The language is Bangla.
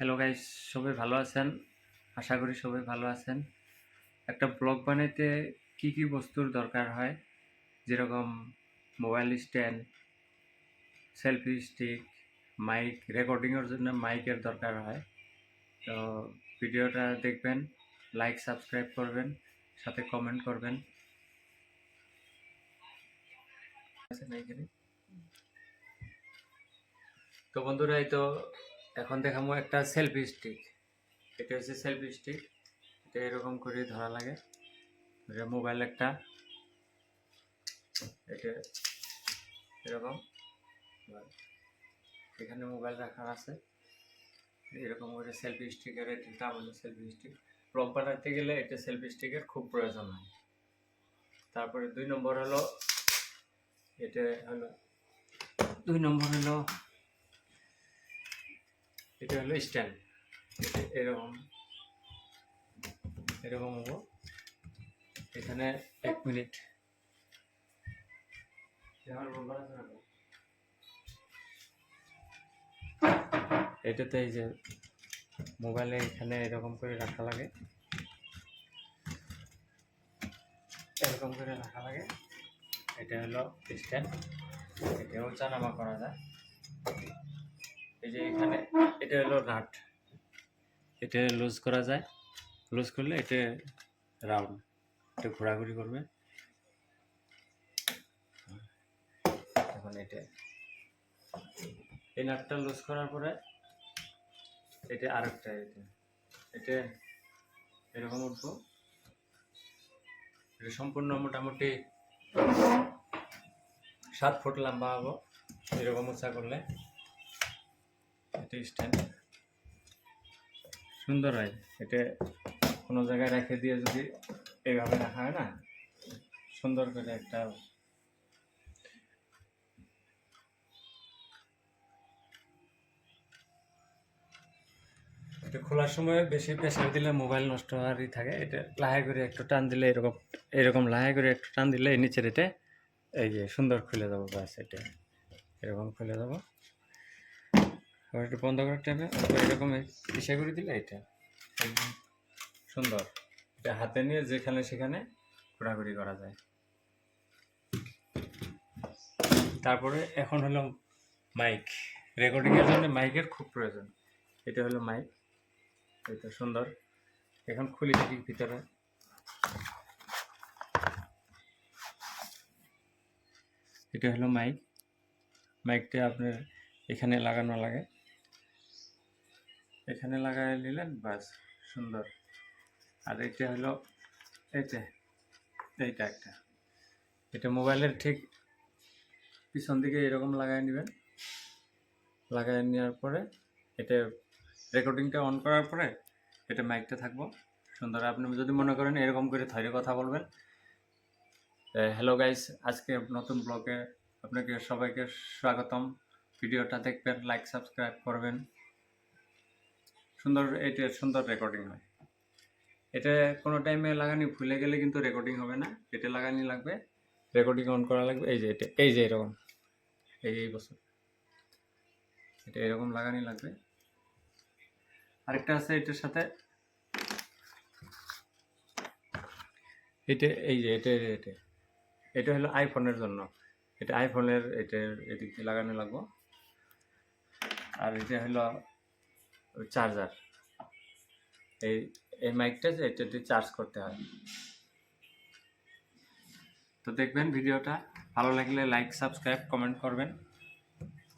হ্যালো গাইস, সবাই ভালো আছেন? আশা করি সবাই ভালো আছেন। একটা ব্লগ বানাইতে কি কি বস্তুর দরকার হয়, যেরকম mobile stand, selfie stick, mic, রেকর্ডিংয়ের জন্য মাইকের দরকার হয়। তো ভিডিওটা দেখবেন, লাইক সাবস্ক্রাইব করবেন, সাথে কমেন্ট করবেন। তো বন্ধুরা, এই তো এখন দেখাবো একটা সেলফি স্টিক। এটা হচ্ছে সেলফি স্টিক। এটা এরকম করে ধরা লাগে। মোবাইল একটা, এটা এরকম, এখানে মোবাইল রাখা আছে। এরকম করে সেলফি স্টিকের এটার নাম হলো সেলফি স্টিক। ব্লগ বানাতে গেলে এটা সেলফি স্টিকের খুব প্রয়োজন হয়। তারপরে 2 নম্বর হলো, এটা হলো 2 নম্বর হলো, এটা হলো স্ট্যান্ড। এরকম এরকম হবো। এখানে 1 মিনিট এটাতে এই যে মোবাইলে এখানে এরকম করে রাখা লাগে, এরকম করে রাখা লাগে। এটা হলো স্ট্যান্ড, এটাও চানামা করা যায়। এই যে এখানে এটা হলো নাট, এটা লুজ করা যায়। লুজ করলে এটা রাউন্ড, এটা ঘোরাঘুরি করবে। এখন এটা এই নাটটা লুজ করার পরে এটা আরেকটা, এটা এরকম উঠবো। এটা সম্পূর্ণ মোটামুটি 7 ফুট লম্বা হবো এরকম উঁচা করলে। এটা স্ট্যান্ড সুন্দর হয়। এটা কোনো জায়গায় রেখে দিয়ে যদি এইভাবে রাখা হয় না, সুন্দর করে একটা এটা খোলার সময় বেশি প্রেসার দিলে মোবাইল নষ্ট হওয়ারই থাকে। এটা লাহে করে একটু টান দিলে, এরকম এরকম লাহে করে একটু টান দিলে নিচের এটা এই যে সুন্দর খুলে দেবো। ব্যাস, এটা এরকম খুলে দেবো। আবার একটু বন্ধ করার টাইমে এরকম ইসে করে দিলে এটা একদম সুন্দর। এটা হাতে নিয়ে যেখানে সেখানে ঘোরাঘুরি করা যায়। তারপরে এখন হলো মাইক। রেকর্ডিংয়ের জন্য মাইকের খুব প্রয়োজন। এটা হলো মাইক, এটা সুন্দর। এখন খুলি দেখি ভিতরে। এটা হলো মাইক। মাইকটা আপনার এখানে লাগানো লাগে, এখানে লাগাই নিলেন, বাস সুন্দর। আর এটা হলো এইটা একটা, এটা মোবাইলের ঠিক পিছন দিকে এরকম লাগাই নেবেন। লাগাই নেওয়ার পরে এটা রেকর্ডিংটা অন করার পরে এটা মাইকটা থাকবো সুন্দর। আপনি যদি মনে করেন এরকম করে ধরে কথা বলবেন। হ্যালো গাইস, আজকে নতুন ব্লগে আপনাকে সবাইকে স্বাগতম। ভিডিওটা দেখবেন, লাইক সাবস্ক্রাইব করবেন। সুন্দর, এটা সুন্দর রেকর্ডিং হয়। এটা কোনো টাইমে লাগানি ভুলে গেলে কিন্তু রেকর্ডিং হবে না। এটা লাগানি লাগবে, রেকর্ডিং অন করা লাগবে। এই যে এটা, এই যে এরকম, এই বছর এটা এরকম লাগানি লাগবে। আরেকটা আছে এটার সাথে, এটা এই যে এটা এটা এটা হলো আইফোনের জন্য। এটা আইফোনের, এটার এদিক দিয়ে লাগানো লাগবো। আর এটা হলো চার্জার। এই এই মাইকটা যে এটা দিয়ে চার্জ করতে হয়। তো দেখবেন ভিডিওটা, ভালো লাগলে লাইক সাবস্ক্রাইব কমেন্ট করবেন।